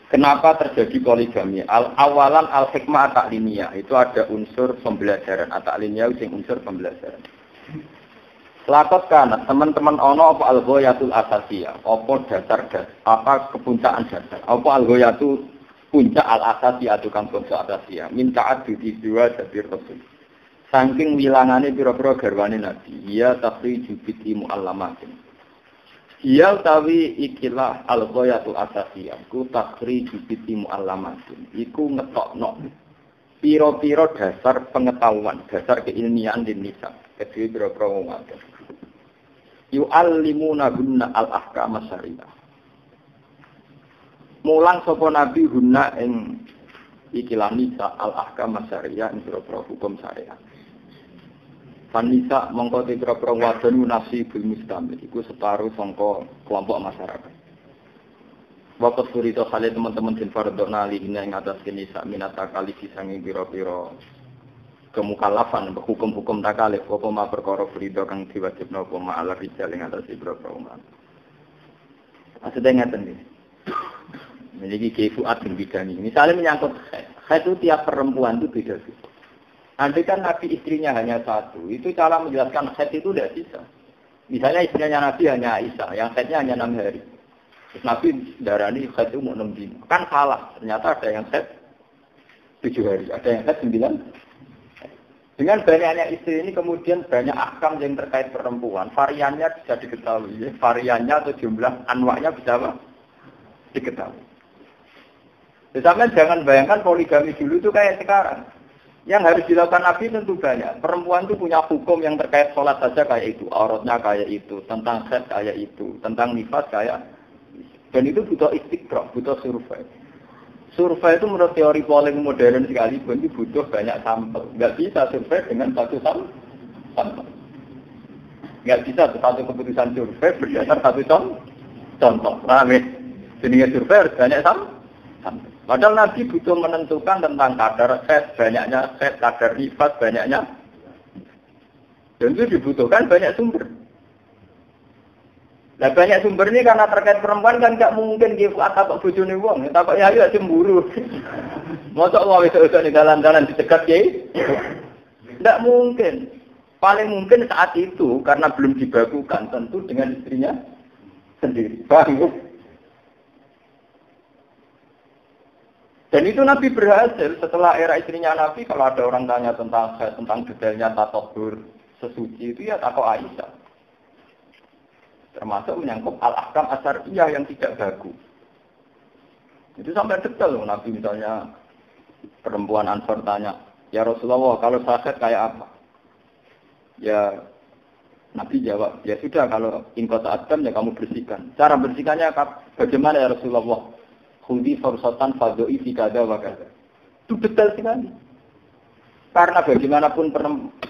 Kenapa terjadi poligami? Awalan al-hikmah at-ta'limiyah itu ada unsur pembelajaran. At-ta'limiyah sing unsur pembelajaran. Lakot kana teman-teman ono apa al-ghayatul asasiyah, apa dasar apa kepuncaan dasar. Apa al-ghayatu puncak al-asasiyah tukang puncak asasiyah. Minta adu di dua jadi rasul. Saking wilangane pira-pira garwane nabi, ya takhriju bi muallamatin. Ia utawi ikilah al-ghayatul asasiyah ku takhriju bi muallamatin. Iku ngetokno pira-pira dasar pengetahuan, dasar keilmian di nisa. Kedhe pira-pira wong akeh. Yu'allimuna gunna al-ahkam syariah. Mulang sapa nabi guna ing ikilah nisa al-ahkam syariah ing pira-pira hukum syariat. Panisa mongko pira-pira wadon nasibul mustamil iku separuh sangka kelompok masyarakat. Waktu surito kali teman-teman din fardona lihina ing atas nisa minata kali disangi pira-pira kemukallafan hukum-hukum takalif apa ma perkara frida kang diwajibna apa ma ala rijal ing atas pira-pira umat. Maksudnya ngeten iki. Memiliki kefuat ing bidani. Misalnya menyangkut haid itu tiap perempuan itu beda-beda. Andai kan Nabi istrinya hanya satu, itu cara menjelaskan haid itu tidak bisa. Misalnya istrinya Nabi hanya Aisyah, yang haidnya hanya 6 hari. Terus Nabi darani haid itu mau 6 hari. Kan salah, ternyata ada yang haid 7 hari, ada yang haid 9. Dengan banyaknya istri ini kemudian banyak ahkam yang terkait perempuan. Variannya bisa diketahui, ya. Variannya atau jumlah anwaknya bisa apa? Diketahui. Misalnya jangan bayangkan poligami dulu itu kayak sekarang. Yang harus dilakukan Nabi tentu banyak. Perempuan itu punya hukum yang terkait sholat saja kayak itu, auratnya kayak itu, tentang haid kayak itu, tentang nifas kayak. Dan itu butuh istiqra, butuh survei. Survei itu menurut teori polling modern sekali, itu butuh banyak sampel. Nggak bisa survei dengan satu sampel. Nggak bisa satu keputusan survei berdasar satu contoh. Paham ya? Jadi survei harus banyak sampel. Padahal Nabi butuh menentukan tentang kadar haid, banyaknya haid, kadar nifas, banyaknya. Dan itu dibutuhkan banyak sumber. Nah banyak sumber ini karena terkait perempuan kan nggak mungkin kifuat apa bojone wong, tapi ya ayo cemburu. Mosok wae iso di dalan-dalan dicegat kiai. Nggak mungkin. Paling mungkin saat itu karena belum dibakukan tentu dengan istrinya sendiri. Paham? Dan itu Nabi berhasil setelah era istrinya Nabi, kalau ada orang tanya tentang detailnya tatahur sesuci itu ya takut Aisyah. Termasuk menyangkut al-ahkam asyariyah yang tidak baku. Itu sampai detail loh Nabi misalnya perempuan Ansor tanya, ya Rasulullah kalau sakit kayak apa? Ya Nabi jawab, ya sudah kalau ingkota adam ya kamu bersihkan. Cara bersihkannya bagaimana ya Rasulullah? Khudi farsatan fadoi fi kada wa kada. Itu detail sekali. Karena bagaimanapun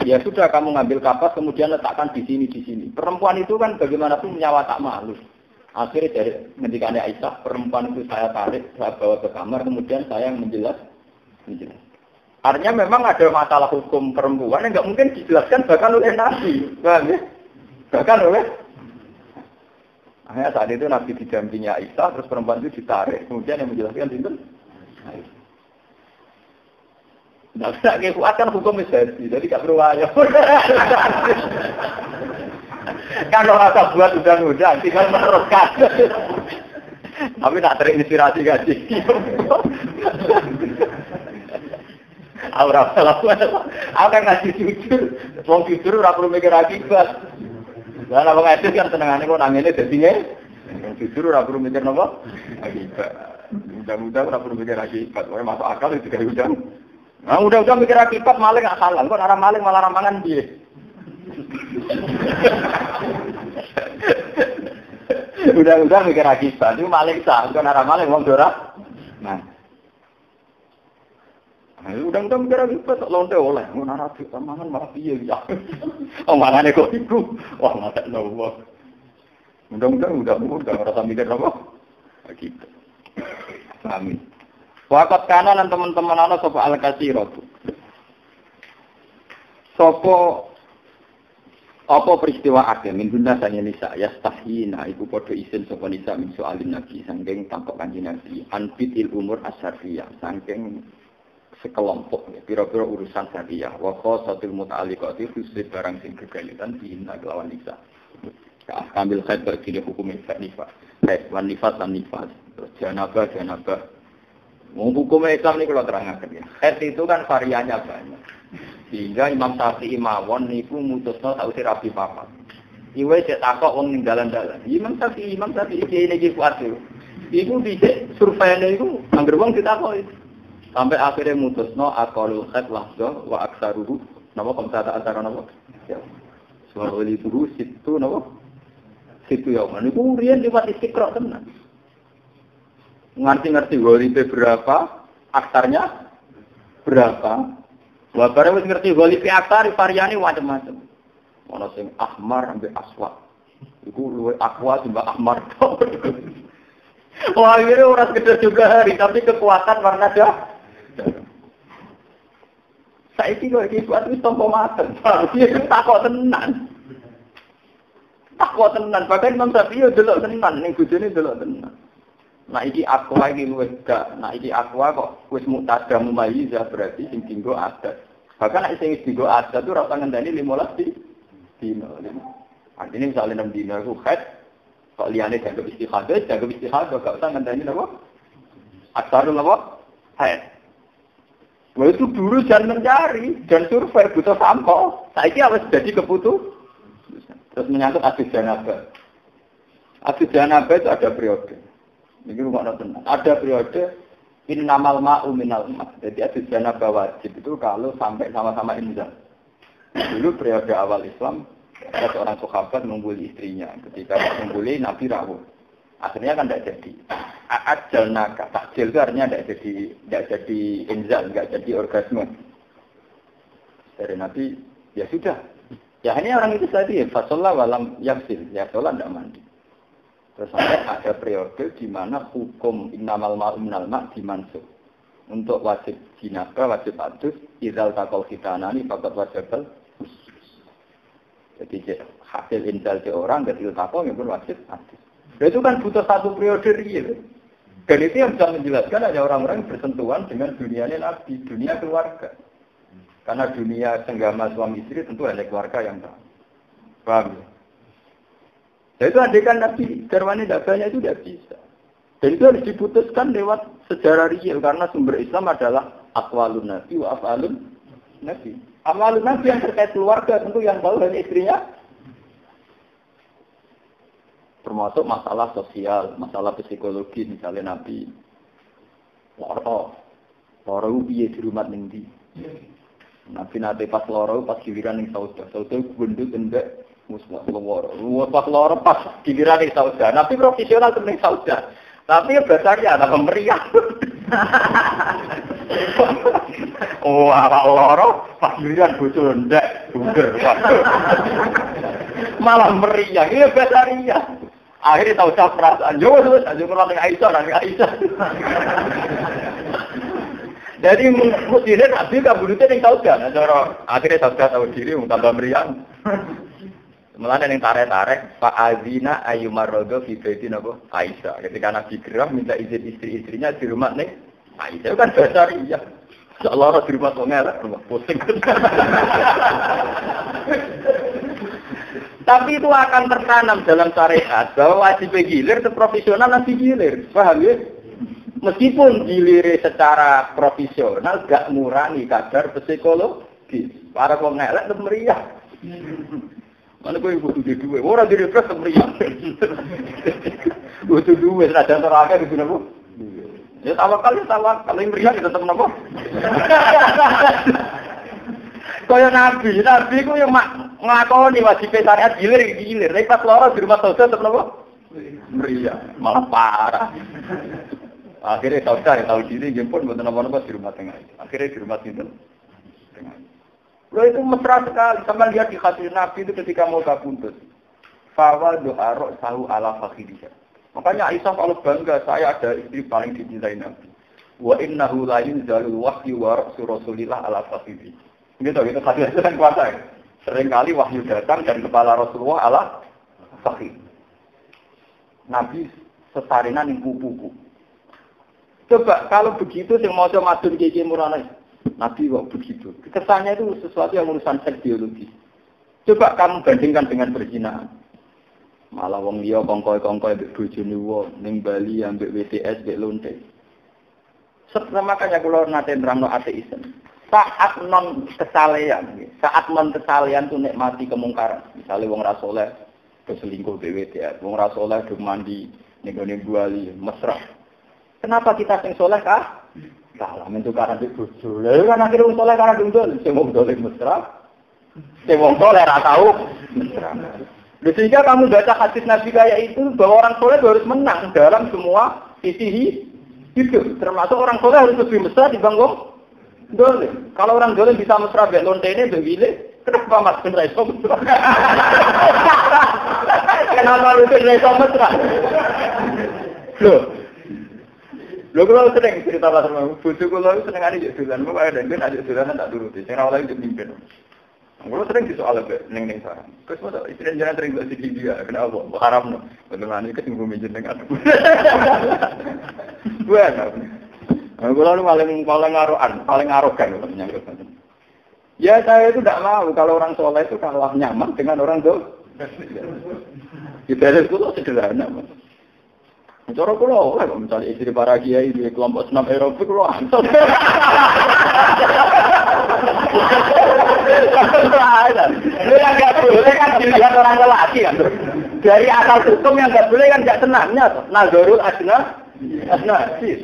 ya sudah kamu ngambil kapas kemudian letakkan di sini. Perempuan itu kan bagaimanapun nyawa tak malu. Akhirnya dari ngendikannya Aisyah, perempuan itu saya tarik, saya bawa ke kamar, kemudian saya yang menjelaskan. Artinya memang ada masalah hukum perempuan yang nggak mungkin dijelaskan bahkan oleh Nabi, paham ya? Bahkan oleh. Akhirnya saat itu Nabi didampingi Aisyah, terus perempuan itu ditarik. Kemudian yang menjelaskan itu, tidak bisa kekuat kan hukum misasi, jadi tidak perlu ayo. Kalau rasa buat undang-undang, tinggal meneruskan. Tapi tak terinspirasi gaji. Aura salah. Aku kan ngasih jujur, wong jujur ora perlu mikir akibat. Lah nek wong edit kan senengane kok nangene dadinya jujur ora perlu mikir napa? Akibat. Mudah-mudahan ora perlu mikir akibat. Wae masuk akal itu gawe udang. Nah, udah mikir akibat maling gak halal. Kok ora maling malah ramangan piye? Udah mikir akibat. Itu maling sah. Kok ora maling wong ora. Nah. Udah mikir akibat tok lonte oleh. Ngono ora ramangan malah piye ya. Omongane kok iku. Wah, mata Allah. Udah rasa mikir apa? Akibat. Amin. Waqat kana lan teman-teman ana sapa al-kasiratu. Sapa Apa peristiwa akeh min guna sanya nisa ya stahina iku padha isin sapa nisa min soalin nabi saking takok kanjeng Nabi anbitil umur asyariyah saking sekelompok ya pira-pira urusan syariah wa khasatul muta'alliqati khusus barang sing gegalitan dina kelawan nisa. Ambil kait bagi hukum nifas. Kait nifas dan nifas. Terus janabah. Hukum Islam ini kalau terangkan ya. Kait itu kan variannya banyak. Sehingga Imam Syafi'i mawon niku mutusno sausé rabi papat. Iwe cek takok wong ning dalan-dalan. Imam Syafi'i iki iki kuat lho. Iku dhisik surveinya iku anggere wong ditakoki. Sampai akhirnya mutusno aqalul khat lahza wa aksaruhu napa komsata antara napa? Ya. Suara itu situ napa? Situ ya. Niku riyen liwat istiqra tenan. Ngerti golipe berapa, aksarnya berapa. Wah, bareng wis ngerti golipe aksar variane macam-macam. Ana sing ahmar ambek aswad. Iku luwih aqua timbang ahmar. Wah, ini ora sekedar juga hari, tapi kekuatan warna dah. Saiki kok iki kuat wis tompo maten. Iki takok tenan. Takok tenan, padahal Imam Syafi'i yo delok tenan, ning bojone delok tenan. Nah iki aqua iki luwih gak, nah iki aqua kok wis mutada mumayyiz berarti sing dinggo adat. Bahkan nek sing dinggo adat itu ora usah ngendani 15 dino. Artinya misalnya 6 dino iku khat kok liyane jago istihadah gak usah ngandani napa? Aksarul napa? Hai. Wah itu dulu jangan mencari dan survei butuh sampel. Saiki harus jadi keputus. Terus menyangkut asis janabah. Asis janabah itu ada periode. Ini rumah tenang. Ada periode innamal ma'u minal ma'. Jadi asis janabah wajib itu kalau sampai sama-sama inzal. Dulu periode awal Islam ada seorang sahabat mengguli istrinya. Ketika mengguli Nabi rawuh. Akhirnya kan tidak jadi. Ajal naga, takjil itu artinya tidak jadi inzal, tidak jadi orgasme. Dari Nabi, ya sudah. Ya ini orang itu tadi, fasolah walam yaksil, ya sholat tidak mandi. Terus sampai ada periode di mana hukum innamal ma'u minal ma' dimansuh. Untuk wajib jinabah, wajib adus, idzal taqal khitanani faqad wajibal. Jadi hasil inzal di orang ketika taqal itu wajib adus. Itu kan butuh satu periode real. Dan itu yang bisa menjelaskan ada orang-orang yang bersentuhan dengan dunianya Nabi, dunia keluarga. Karena dunia senggama suami istri tentu hanya keluarga yang tahu. Paham ya? Dan itu adegan Nabi, darwani daganya itu tidak bisa. Dan itu harus diputuskan lewat sejarah real. Karena sumber Islam adalah aqwalun Nabi wa af'alun Nabi. Af'alun Nabi yang terkait keluarga tentu yang tahu hanya istrinya. Termasuk masalah sosial, masalah psikologi, misalnya Nabi loro piye di rumah ning ndi. Nabi nate pas loro pas giliran ning Sauda gendut endek musnah loro. Pas loro pas giliran ning Sauda. Nabi profesional ning Sauda. Tapi bahasanya ada meriah. Oh, awak loro pas giliran bojo endek bunder. Malah meriah. Iya bahasanya. Akhirnya tahu saya perasaan, jauh aja ngelatih Aisyah. Jadi mestinya Nabi kabudutnya yang tahu kan, akhirnya tahu diri, tambah meriah. Mulanya yang tarik-tarik, Pak Azina Ayumarodo Fibedin apa Aisyah. Ketika Nabi geram minta izin istri-istrinya di rumah nih, Aisyah kan dasar iya. Seolah-olah di rumah ngelak, rumah pusing. Tapi itu akan tertanam dalam syariat bahwa wajib gilir itu profesional nanti gilir, paham ya? Meskipun gilir secara profesional gak ngurangi kadar psikologis. Para pengelak itu meriah. Mana kau butuh duit? Orang diri terus meriah. Butuh duit, ada terakhir di sini bu. Ya tawakal yang meriah kita tetap nopo. Kaya Nabi ku yang ngakoni wajib syariat gilir. Nek pas loro di rumah saudara tetep napa? Meriah, malah parah. Akhirnya saudara tahu diri nggih pun mboten napa-napa di rumah tengah. Akhirnya di rumah sinten? Tengah. Loh itu mesra sekali. Sama lihat di hadis Nabi itu ketika mau kabundut. Fawal doa roh sahu ala fakhidiyah. Makanya Aisyah kalau bangga saya ada istri paling dicintai Nabi. Wa innahu la yunzalul wahyu wa rasul Rasulillah ala fakhidiyah. Gitu hadis itu kan kuasa. Seringkali wahyu datang dan kepala Rasulullah ala fakir. Nabi sesarinan yang kupu-kupu. Coba kalau begitu yang mau madun kiki murana, Nabi kok begitu. Kesannya itu sesuatu yang urusan seks biologi. Coba kamu bandingkan dengan perzinahan. Malah wong liya kongkoi-kongkoi mbek bojone wong ning Bali ambek WTS mbek lonte. Makanya kula nate nerangno ateisme. Saat non kesalehan, saat non kesalehan itu nikmati kemungkaran. Misalnya wong ra saleh keselingkuh mbek WTS, wong ra saleh do mandi ning gone Bali mesra. Kenapa kita sing saleh kah? Salah mentukaran mbek bojo. Lha kan akhire wong saleh karena dundul, sing wong saleh mesra. Sing wong saleh ra tau mesra. Sehingga kamu baca hadis Nabi kayak itu bahwa orang soleh harus menang dalam semua sisi hidup. Termasuk orang soleh harus lebih mesra dibanding dolim. Kalau orang dolim bisa mesra bek lontene bewile, kenapa mas ben iso mesra? Kenapa lu ben iso mesra? Lho kalau sering cerita pasar bojo kula seneng ane yo dolan, kok ada ben aja dolan tak turuti. Sing ora oleh mimpin. Kalau sering disoal neng sarang, terus masa istri jangan sering bahas dia, kenapa? Haram no, beneran ini ketemu menjenengan. Bukan, kalau lu paling arogan menyangkut. Ya saya itu tidak mau kalau orang soleh itu kalah nyaman dengan orang dol. Kita itu sederhana. Cara kula oleh misalnya istri para kiai di kelompok senam aerobik kula antar. Lu yang nggak boleh kan dilihat orang lelaki kan. Dari asal hukum yang nggak boleh kan nggak senangnya tuh. Nazarul asnasis.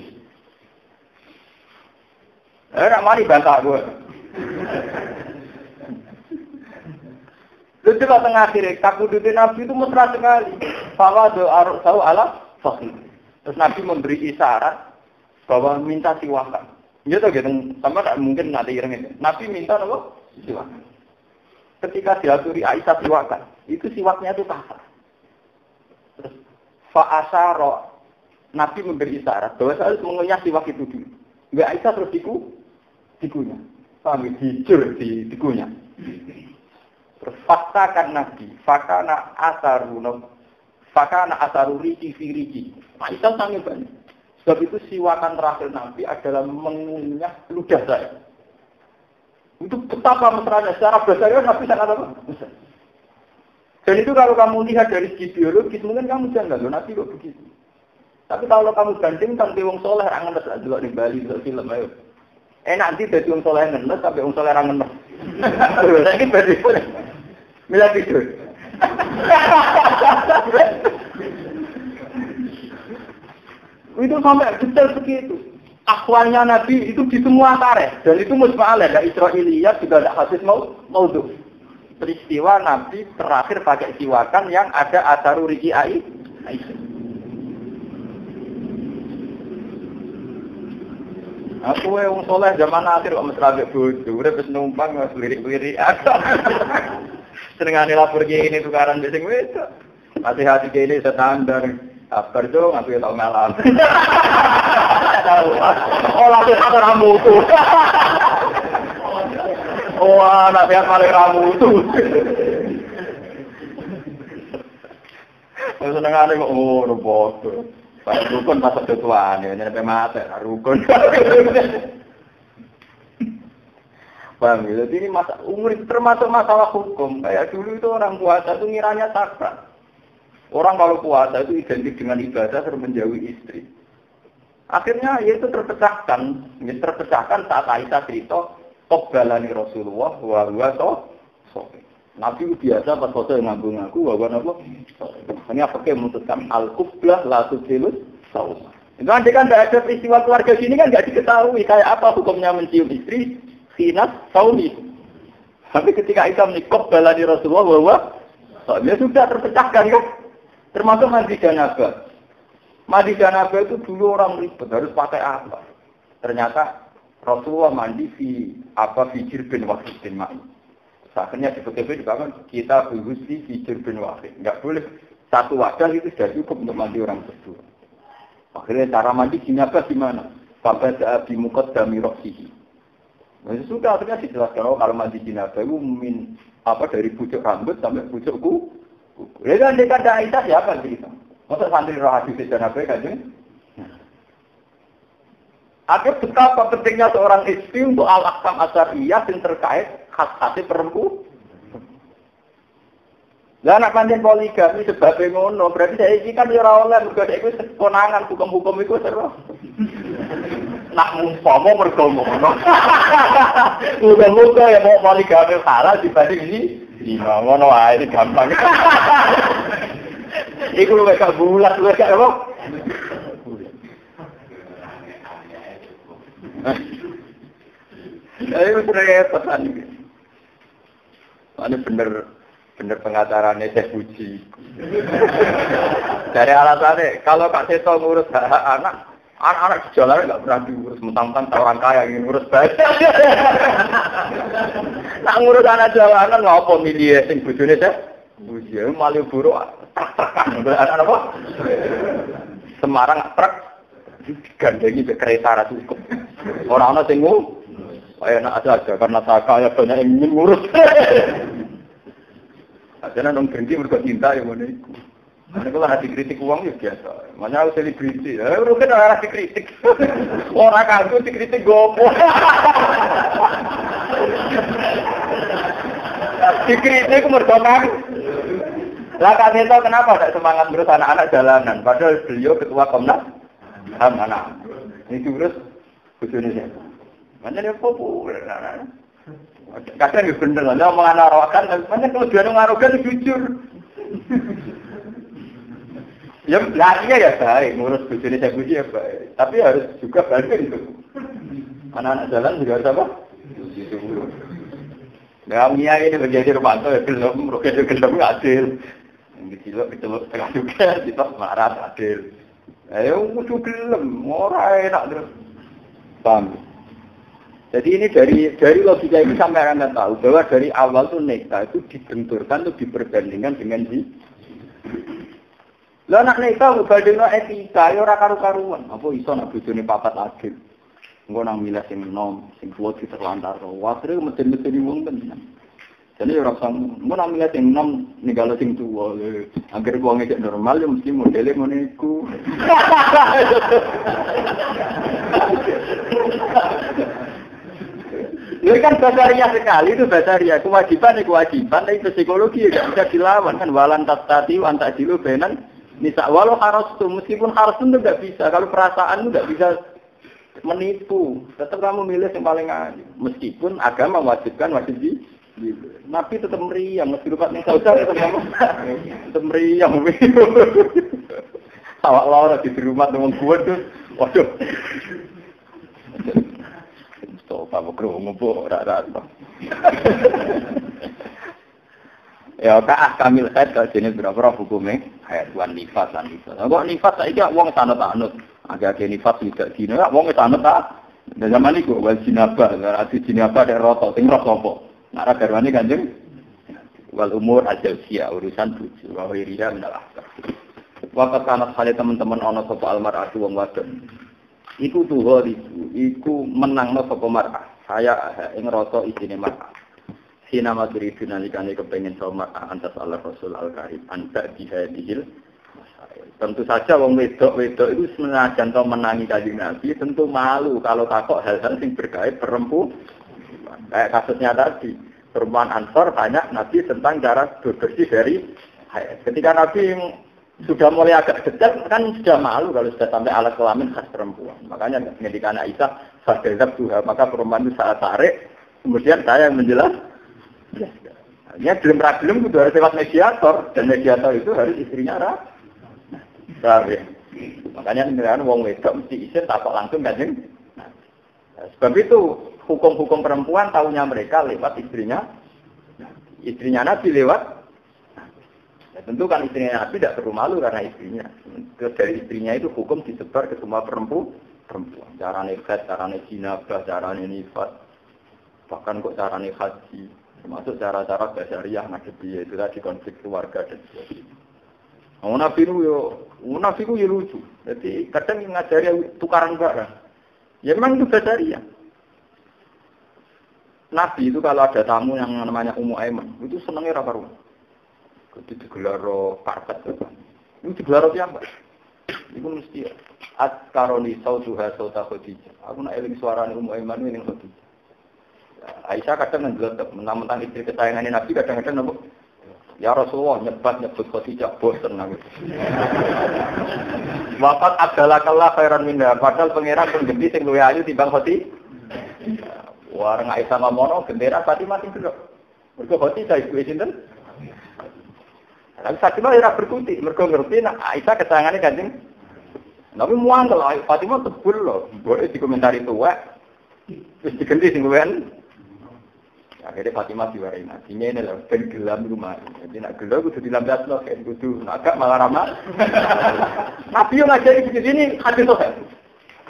Nak mari bantah gue. Lu coba tengah akhir, takudutin Nabi itu mesra sekali. Bahwa doa tahu Allah fakir. Terus Nabi memberi isyarat bahwa minta siwakan. Ya tuh gitu, sama tak mungkin nanti irengin. Nabi minta apa? Siwakan. Ketika diaturi Aisyah siwakan, itu siwaknya itu kasar. Terus fa'asyara, Nabi memberi isyarat bahwa saya harus mengunyah siwak itu dulu. Enggak Aisyah terus dikunyah. Sambil hijau di dikunyah. Terus faktakan Nabi, fakana asaruri riki. Aisyah sangat banyak. Sebab itu siwakan terakhir Nabi adalah mengunyah ludah saya. Itu betapa mesranya. Secara bahasa Nabi sangat apa? Mesra. Dan itu kalau kamu lihat dari segi biologis, mungkin kamu jangan loh, Nabi kok begitu. Tapi kalau kamu bandingkan ke wong soleh, rangen ngenes dulu di Bali, di film, ayo. Nanti dari wong soleh ngenes, sampai wong soleh rangen ngenes. Saya ini berdiri. Mila tidur. Itu sampai detail begitu. Akhwalnya Nabi itu di semua tarikh. Dan itu musma'alah. Ada Israiliyat juga ada hadis maudhu. Peristiwa Nabi terakhir pakai siwakan yang ada asaru riki Aisyah. Aku yang soleh zaman akhir kok mesra mbek bojo. Urip wis numpang wis lirik-lirik. Senengane lapor ini tukaran mbek sing wedok. Hati-hati kene standar. Kabar dong, aku tau malam. Oh, lagi kata ramu tuh. Wah, nasihat paling ramu tuh. Senengane kok robot. Pak rukun pas ketuaan ya, nyampe mate rukun. Paham ya? Jadi ini umur termasuk masalah hukum. Kayak dulu itu orang puasa itu ngiranya sakral. Orang kalau puasa itu identik dengan ibadah terus menjauhi istri. Akhirnya ya itu terpecahkan saat Aisyah cerita qobbalani Rasulullah wa huwa sohih. Nabi biasa pas foto ngaku-ngaku bahwa apa? Ini apa yang memutuskan al-qublah la tusilus saum. Itu nanti kan tidak ada peristiwa keluarga sini kan nggak diketahui kayak apa hukumnya mencium istri khinas saumi. Tapi ketika Aisyah menikah qobbalani Rasulullah wa huwa sohih, ya sudah terpecahkan kan. Termasuk mandi janabah. Mandi janabah itu dulu orang ribet harus pakai apa? Ternyata Rasulullah mandi fi jirbin wahidin ma'i. Akhirnya di PTB dibangun kita berhusli fi jirbin wahid. Enggak boleh satu wadah itu sudah cukup untuk mandi orang berdua. Akhirnya cara mandi janabah gimana? Fabada bi muqaddami ra'sihi. Nah, sudah akhirnya dijelaskan kalau mandi janabah itu apa dari pucuk rambut sampai pucuk kuku. Ya kan ada Aisyah siapa cerita? Masa santri roh hadis dan apa kan? Ada betapa pentingnya seorang istri untuk al-ahkam asyariyah yang terkait khas-khasnya perempuan. Lah anak panjen poligami sebabnya ngono, berarti saya ini kan ora oleh mergo iku konangan hukum-hukum iku seru. Nak mumpama mergo ngono. Muga-muga ya mau poligami halal dibanding ini. Iya ngono wae gampang. Iku luwih gak bulat luwih gak apa? Ayo repot ini. Ini bener pengacaranya saya puji. Dari alasannya, kalau Kak Seto ngurus hak anak di jalan nggak pernah diurus, mentang-mentang orang kaya ingin ngurus baik. Nak ngurus anak jalanan nggak apa milih sing bojone saya. Puji, malu buruk. Anak apa? Semarang truk gandengi ke kereta ratu cukup. Orang-orang sing enak aja karena tak kaya banyak yang ingin ngurus. Karena nong berhenti mereka cinta yang mana itu. Karena kalau ada dikritik uang ya biasa. Makanya aku selebriti. Mungkin orang dikritik. Orang kagum dikritik gopo. Dikritik mereka kan. Lah Kak Seto kenapa tidak semangat ngurus anak-anak jalanan? Padahal beliau ketua Komnas HAM anak. Ini diurus bojone siapa? Makanya dia populer. Kadang ya bener, anda omongan arogan, makanya kalau dia ngarogan jujur. Ya, larinya ya baik, ngurus bojone saya puji ya baik. Tapi harus juga balik itu. Anak-anak jalan juga harus apa? Nah, Mia ini menjadi romanto ya gelem, roket gelem adil. Yang diceluk setengah juga, kita marah adil. Ayo musuh gelem, ora enak terus. Paham? Jadi ini dari logika ini sampai Anda tahu bahwa dari awal tuh nikah itu dibenturkan tuh diperbandingkan dengan Lah anak nikah berbandingno etika ya ora karu-karuan. Apa iso nak bojone papat adil. Engko nang milih sing enom, sing kuat diterlantar. Wasre mesti-mesti wong tenan. Jadi ora sang engko nang milih sing enom ninggalo sing tuwa. Agar wong iki normal ya mesti modele ngene iku. Ini kan basaria sekali, itu basaria. Kewajiban, tapi psikologi tidak bisa dilawan. Kan walan tastati, wantak dilu, benan. Nisa, walau harus itu, meskipun harus itu tidak bisa. Kalau perasaan itu tidak bisa menipu. Tetap kamu milih yang paling adil. Meskipun agama mewajibkan, wajib di. Nabi tetap meriang, meski lupa nih saudara, tetap meriang. Awak lara di rumah dengan gue tuh, waduh. Apa kerungu rata-rata. Ya kak kamil head kalau jenis berapa hukumnya ayat tuan nifas dan nifas. Kok nifas saiki wong sanut-anut. Agak nifas tidak dino wong sanut ta. Dan zaman iku wal jinabah, arti jinabah ada roto, sing roto apa? Nara garwane Kanjeng wal umur ajausia urusan bojo wa wiriya minal ahkam. Waktu kanat hale teman-teman ana sapa almar'atu wong wadon. Iku tuh iku menangno sapa mar'ah. Saya ing rasa isine mar'ah. Sina madri dinalikane kepengin sama mar'ah antas Allah Rasul Al-Karim anta dihadil. Tentu saja wong wedok-wedok itu senajan to menangi Kanjeng Nabi tentu malu kalau takok hal-hal sing berkait perempuan. Kayak kasusnya tadi, perempuan Ansor tanya Nabi tentang cara bersih dari haid. Ketika Nabi sudah mulai agak detail, kan sudah malu kalau sudah sampai alat kelamin khas perempuan. Makanya ketika Aisyah fadhab tuha, maka perempuan itu saat tarik, kemudian saya yang menjelaskan. Ya, belum itu harus lewat mediator, dan mediator itu harus istrinya ya. Makanya dengan wong wedok mesti izin takut langsung Kanjeng. Sebab itu hukum-hukum perempuan tahunya mereka lewat istrinya. Istrinya Nabi lewat. Ya, tentu kan istrinya Nabi tidak perlu malu karena istrinya. Dari istrinya itu hukum disebar ke semua perempuan. Cara nikah, cara jinabah, cara nifas, bahkan kok cara haji, termasuk cara-cara basyariah ngadepi itu tadi konflik keluarga dan sebagainya. Nabi itu ya lucu. Jadi kadang ngajari tukaran barang. Ya memang itu basyariah. Nabi itu kalau ada tamu yang namanya Ummu Aiman, itu senangnya karuan. Itu digelar karpet kan. Itu digelar apa? Itu mesti at-karoni sautuha sauta Khadijah. Aku nak eling suarane Ummu Aiman ini Khadijah. Aisyah kadang ngelotok mentang-mentang istri kesayangan Nabi kadang-kadang napa? Ya Rasulullah nyebut Khadijah bosen aku. Wafat abdalakallah khairan minna. Padahal pangeran pun gede sing luwih ayu timbang Khadijah. Warang Aisyah ngono gendera Fatimah sing delok. Mergo Khadijah ibu sinten? Tapi Fatimah ora berkutik, mergo ngerti nek Aisyah kesayangane Kanjeng. Tapi muangkel Fatimah tebul lho, boleh dikomentari tuwek. Wis diganti sing luwen. Akhirnya Fatimah diwarai nasinya ini lah, ben gelam rumah. Jadi nak gelam kudu dilambasno kayak kudu agak malah ramah. Nabi yang ngajari di sini hadis tuh.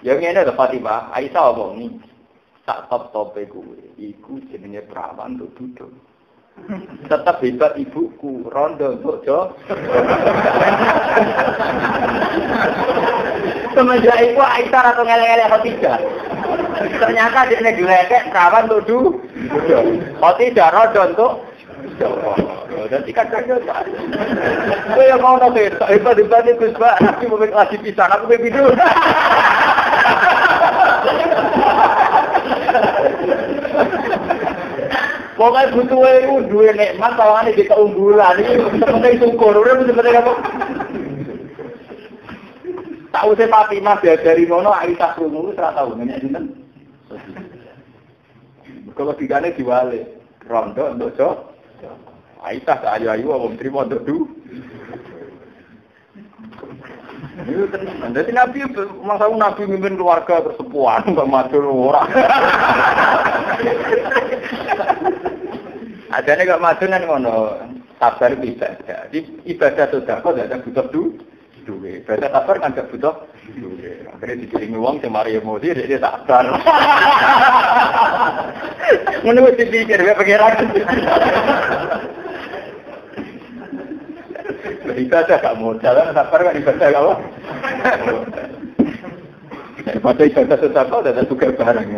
Yang ini ada Fatimah, Aisyah omong nih, tak top iku jenenge perawan untuk duduk. Tetap hebat ibuku, rondo untuk jo. Semenjak itu Aisyah atau ngelek-ngelek Khadijah. Ternyata dia ngelek perawan untuk duduk. Khadijah rondo untuk dan kadang-kadang aku yang mau nonton, hebat-hebat itu Gus, aku mau kelas pisang, aku mau video. Pokoknya butuh itu dua nikmat, tawangan di keunggulan, ini seperti syukur, udah seperti apa? Tahu saya Fatimah dari mana Aisyah rungu, saya tahu, nanya ini kan? Kalau tiganya diwale, rondo untuk jauh. Aisyah ayu-ayu wong trimo untuk du. Itu tenan. Dadi Nabi masa Nabi mimpin keluarga persepuan enggak matur ora. Adane gak matur nang ngono. Sabar bisa. Jadi ibadah sedekah tidak butuh duit. Ibadah sabar kan gak butuh duit. Akhirnya dikirim wong sing mari emosi dia sabar. Ngono wis dipikir ya pengiran. Ibadah gak modal, sabar kan ibadah gak apa? Pada ibadah sedekah udah juga barang.